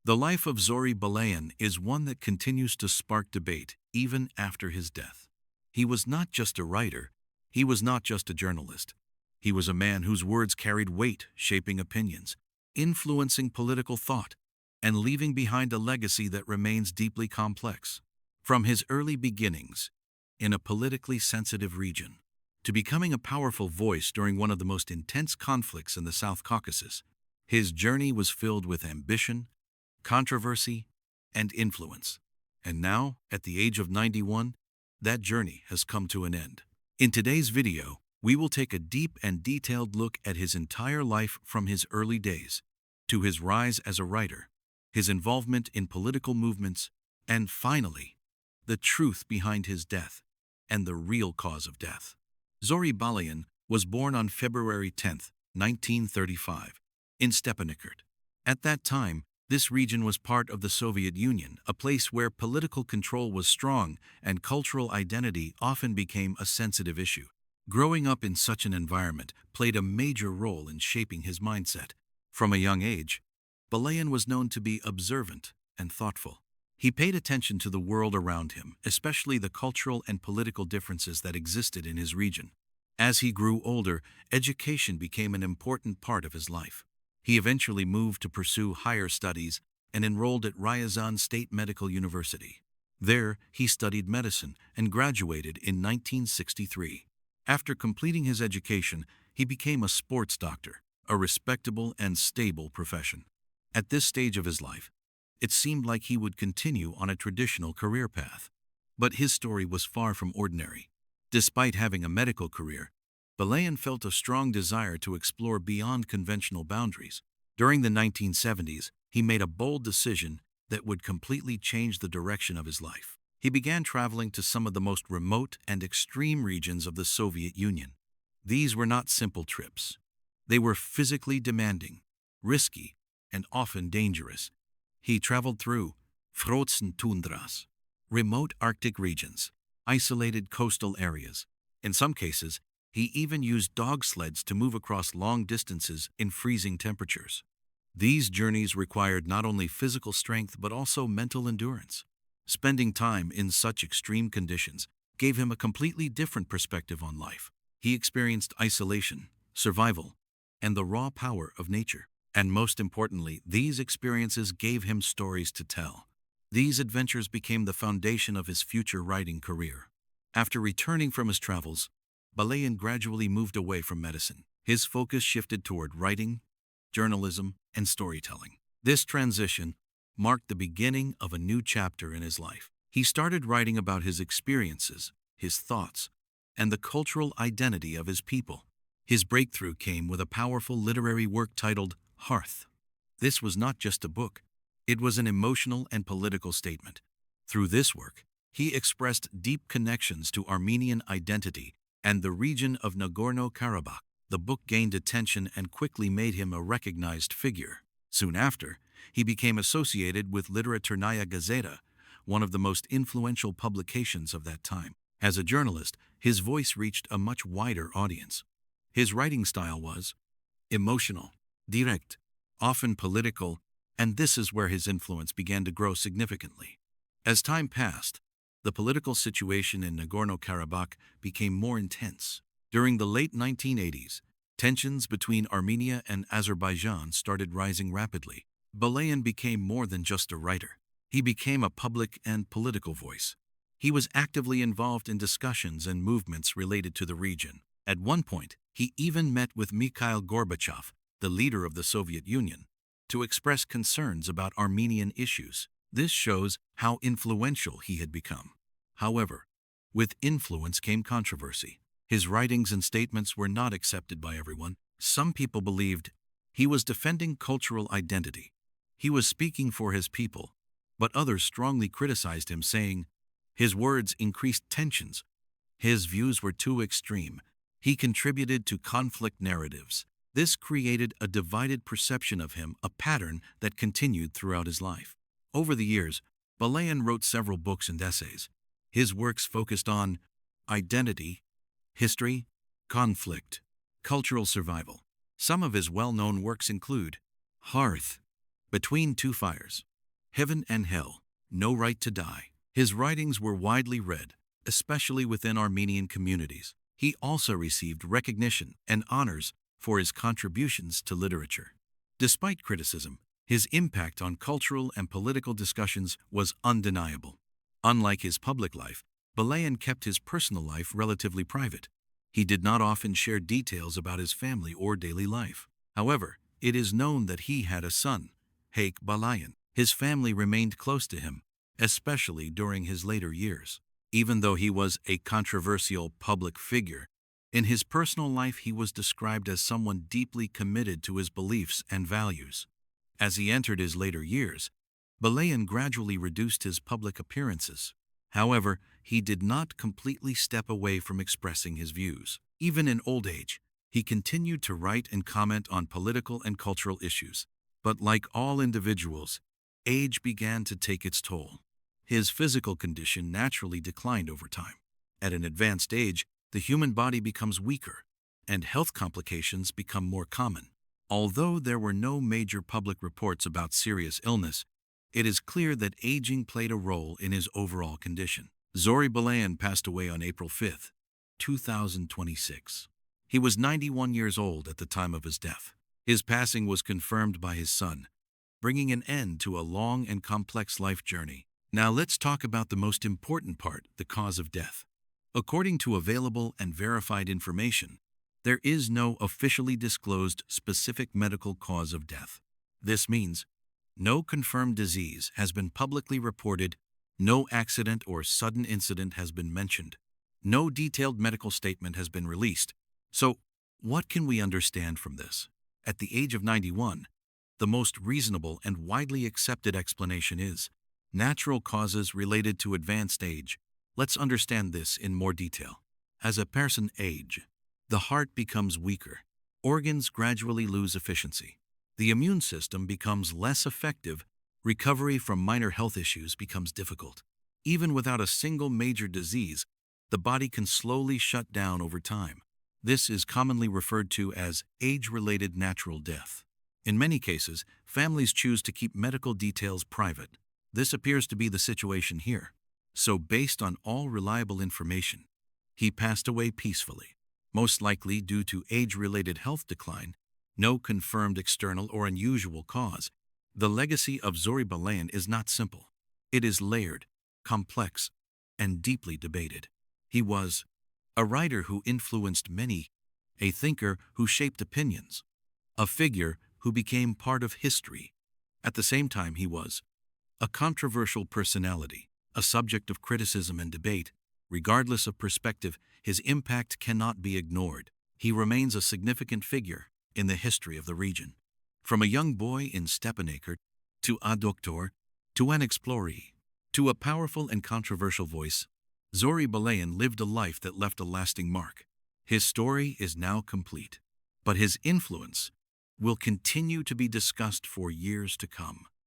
The life of Zori Balayan is one that continues to spark debate even after his death. He was not just a writer, he was not just a journalist. He was a man whose words carried weight, shaping opinions, influencing political thought, and leaving behind a legacy that remains deeply complex. From his early beginnings in a politically sensitive region to becoming a powerful voice during one of the most intense conflicts in the South Caucasus, his journey was filled with ambition, controversy, and influence. And now, at the age of 91, that journey has come to an end. In today's video, we will take a deep and detailed look at his entire life from his early days to his rise as a writer, his involvement in political movements, and finally, the truth behind his death and the real cause of death. Zori Balayan was born on February 10, 1935, in Stepanakert. At that time, this region was part of the Soviet Union, a place where political control was strong and cultural identity often became a sensitive issue. Growing up in such an environment played a major role in shaping his mindset. From a young age, Balayan was known to be observant and thoughtful. He paid attention to the world around him, especially the cultural and political differences that existed in his region. As he grew older, education became an important part of his life. He eventually moved to pursue higher studies and enrolled at Ryazan State Medical University. There, he studied medicine and graduated in 1963. After completing his education, he became a sports doctor, a respectable and stable profession. At this stage of his life, it seemed like he would continue on a traditional career path. But his story was far from ordinary. Despite having a medical career, Balayan felt a strong desire to explore beyond conventional boundaries. During the 1970s, he made a bold decision that would completely change the direction of his life. He began traveling to some of the most remote and extreme regions of the Soviet Union. These were not simple trips. They were physically demanding, risky, and often dangerous. He traveled through frozen tundras, remote Arctic regions, isolated coastal areas. In some cases, he even used dog sleds to move across long distances in freezing temperatures. These journeys required not only physical strength but also mental endurance. Spending time in such extreme conditions gave him a completely different perspective on life. He experienced isolation, survival, and the raw power of nature. And most importantly, these experiences gave him stories to tell. These adventures became the foundation of his future writing career. After returning from his travels, Balayan gradually moved away from medicine. His focus shifted toward writing, journalism, and storytelling. This transition marked the beginning of a new chapter in his life. He started writing about his experiences, his thoughts, and the cultural identity of his people. His breakthrough came with a powerful literary work titled Hearth. This was not just a book. It was an emotional and political statement. Through this work, he expressed deep connections to Armenian identity and the region of Nagorno-Karabakh. The book gained attention and quickly made him a recognized figure. Soon after, he became associated with Literaturnaya Gazeta, one of the most influential publications of that time. As a journalist, his voice reached a much wider audience. His writing style was emotional, direct, often political, and this is where his influence began to grow significantly. As time passed, the political situation in Nagorno-Karabakh became more intense. During the late 1980s, tensions between Armenia and Azerbaijan started rising rapidly. Balayan became more than just a writer. He became a public and political voice. He was actively involved in discussions and movements related to the region. At one point, he even met with Mikhail Gorbachev, the leader of the Soviet Union, to express concerns about Armenian issues. This shows how influential he had become. However, with influence came controversy. His writings and statements were not accepted by everyone. Some people believed he was defending cultural identity. He was speaking for his people, but others strongly criticized him, saying his words increased tensions. His views were too extreme. He contributed to conflict narratives. This created a divided perception of him, a pattern that continued throughout his life. Over the years, Balayan wrote several books and essays. His works focused on identity, history, conflict, cultural survival. Some of his well-known works include Hearth, Between Two Fires, Heaven and Hell, No Right to Die. His writings were widely read, especially within Armenian communities. He also received recognition and honors for his contributions to literature. Despite criticism, his impact on cultural and political discussions was undeniable. Unlike his public life, Balayan kept his personal life relatively private. He did not often share details about his family or daily life. However, it is known that he had a son, Hearth Balayan. His family remained close to him, especially during his later years. Even though he was a controversial public figure, in his personal life he was described as someone deeply committed to his beliefs and values. As he entered his later years, Balayan gradually reduced his public appearances. However, he did not completely step away from expressing his views. Even in old age, he continued to write and comment on political and cultural issues. But like all individuals, age began to take its toll. His physical condition naturally declined over time. At an advanced age, the human body becomes weaker, and health complications become more common. Although there were no major public reports about serious illness, it is clear that aging played a role in his overall condition. Zori Balayan passed away on April 5, 2026. He was 91 years old at the time of his death. His passing was confirmed by his son, bringing an end to a long and complex life journey. Now let's talk about the most important part, the cause of death. According to available and verified information, there is no officially disclosed specific medical cause of death. This means no confirmed disease has been publicly reported, no accident or sudden incident has been mentioned, no detailed medical statement has been released. So, what can we understand from this? At the age of 91, the most reasonable and widely accepted explanation is natural causes related to advanced age. Let's understand this in more detail. As a person ages, the heart becomes weaker, organs gradually lose efficiency, the immune system becomes less effective, recovery from minor health issues becomes difficult. Even without a single major disease, the body can slowly shut down over time. This is commonly referred to as age-related natural death. In many cases, families choose to keep medical details private. This appears to be the situation here. So based on all reliable information, he passed away peacefully, most likely due to age-related health decline, no confirmed external or unusual cause. The legacy of Zori Balayan is not simple. It is layered, complex, and deeply debated. He was a writer who influenced many, a thinker who shaped opinions, a figure who became part of history. At the same time, he was a controversial personality, a subject of criticism and debate. Regardless of perspective, his impact cannot be ignored. He remains a significant figure in the history of the region. From a young boy in Stepanakert, to a doctor, to an explorer, to a powerful and controversial voice, Zori Balayan lived a life that left a lasting mark. His story is now complete, but his influence will continue to be discussed for years to come.